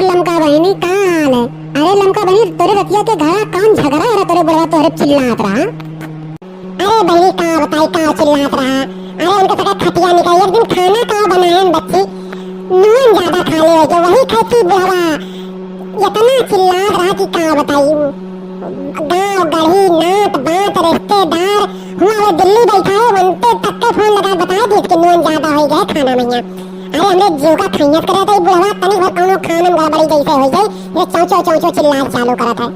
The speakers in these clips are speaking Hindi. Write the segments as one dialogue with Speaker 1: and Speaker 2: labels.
Speaker 1: लमका बहनी का हाल है? अरे लमका बहनी तोरे रतिया के घरा कौन झगड़ा रहा? तोरे बुढ़वा तोरे चिल्लात रहा। अरे बहनी का बताई का चिल्लात रहा? अरे उनका सका खटिया निकाल एक दिन खाना का बनाए बच्ची नून ज्यादा खा ले जो वही खाती बुढ़वा इतना चिल्लात रहा कि का बताई। गाँव गढ़ी नात बात रिश्तेदार हुआ वो दिल्ली बैठा है उनते तक के फोन लगा बता दी कि नून ज्यादा हो गया खाना में। अरे हमरे जीव का खैयत करे तो बुढ़वा तनी भर कोनो खाना में गड़बड़ी जैसे हो जाए ये चौचो चौचो चिल्लाए चालू करत है।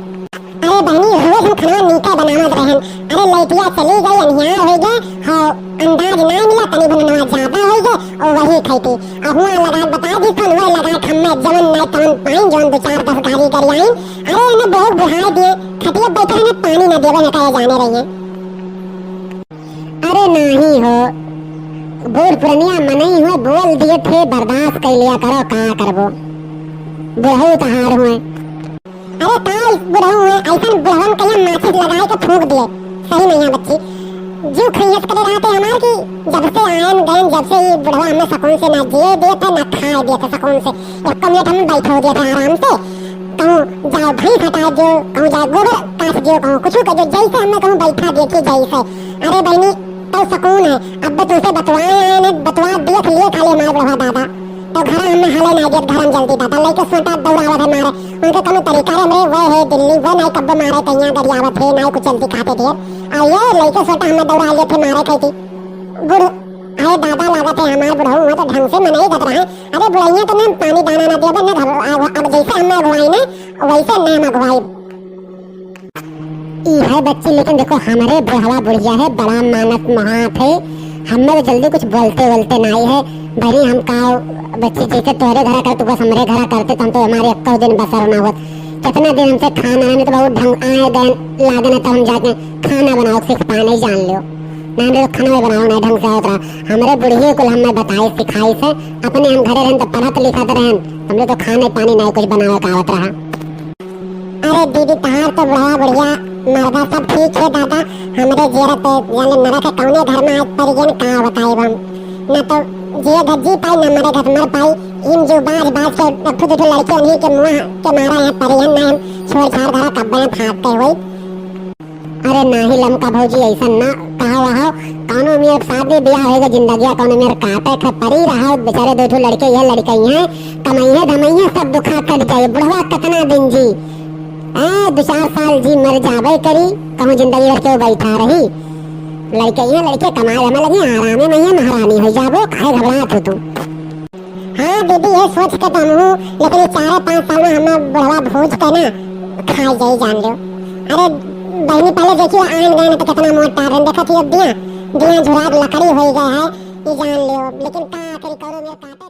Speaker 1: अरे बहनी रोज हम खाना नीचे बनावत रहन। अरे लइटिया चली गई अनियार हो गए हो अंदाज ना मिला तनी बनवा ज्यादा हो गए और वही खैती अब हुआ लगा बता दी कौन वही लगा खम्मे जवन नहीं तवन पाइन जवन दो चार 10 गाड़ी कर आई। अरे इन्हें बहुत बुहाई दिए खटिया बैठे ने पानी न देवे न कहे जाने रही है। अरे नहीं हो बूढ़ पुरनिया मनई हुए बोल दिए थे बर्दाश्त कर लिया करो का करबो बुढ़ऊ तहार हुए। अरे ताल बुढ़ऊ हुए ऐसा बुढ़वन कहीं माचिस लगाए के फूंक दिए सही नहीं है बच्ची जो खैयत करे रहते हमार की जब से आयन गए जब से ये बुढ़वा हमें सुकून से ना जिए दिए थे ना खाए दिए थे सुकून से एक मिनट हम बैठे हो दिए थे आराम से कहूँ जाओ भैंस हटा दो कहूँ जाओ गोबर काट दो कहूँ कुछ कर दो जैसे हमें कहूँ बैठा देखी जैसे। अरे बहनी तो सुकून है अब तुझसे बतवाए आए ने बतवा देख लिए खाली मार बुढ़वा दादा तो घर हमें हाले ना दिए घर जल्दी दादा लेके सोटा दौड़ावत है मारे उनके कम तरीका रे मेरे वो है दिल्ली वो नहीं कब मारे कहीं गरियावत है ना कुछ जल्दी खाते थे और ये लेके सोटा हमें दौड़ा लिए थे मारे कहती बुढ़ अरे दादा लागत है हमारे बुढ़ऊ हुआ तो ढंग से मनाई कर रहा है। अरे बुढ़ैया तो ना पानी दाना ना दिया ना अब जैसे हमें अगवाई ने वैसे नाम अगवाई है बच्ची। लेकिन देखो हमारे बुढ़वा बुढ़िया है बड़ा मानस महात है हमें तो जल्दी कुछ बोलते बोलते नहीं है भरी हम का बच्ची जैसे तोहरे घर कर तू बस हमारे घर करते तो हम तो हमारे 21 दिन बसर ना होत कितना दिन हमसे खाना आने तो बहुत ढंग आए दिन लागने तो हम जाके खाना बनाओ सिख पाने जान लियो ना हम खाना बनाओ नहीं ढंग से होता हमारे बुढ़िए को हमें बताए सिखाई से अपने हम घरे रहन तो पढ़त लिखत रहन हमने तो खाने पानी नहीं कुछ बनावे का आवत रहा। अरे दीदी तहार तो बुढ़वा बुढ़िया मर्दा सब ठीक है दादा हमारे जीरत यानी नरक कौने घर में आज परिजन का बताई हम न तो जिए गज्जी पाई न मरे घर मर पाई इन जो बाज बाज के खुद तो लड़के उन्हीं के मुंह के मारा है परिजन ना हम छोड़ छाड़ घर कब्बे में फाड़ते हुए। अरे नाही लमका भौजी ऐसा ना कहा रहा कौनो में शादी ब्याह होगा जिंदगी कौनो में काटे ख परी रहा बेचारे दो ठो लड़के ये लड़कियां कमाइए धमाइए सब दुखा कट जाए बुढ़वा कितना दिन जी 2-4 साल जी मर जावे करी कहूँ जिंदगी भर के बैठा रही लड़के कमाए हमें लगी आराम में महारानी हो जाबो काहे घबरात हो तू। हाँ दीदी ये सोच के तुम हूँ लेकिन 4-5 साल में हमें बुढ़वा भोज के ना खाई जाई जान लो। अरे बहनी पहले देखिए आन गए तो कितना मोटा रन देखा थी अब दिया झुराग लकड़ी हो गया है ये जान लो लेकिन का करी करो मेरे काटे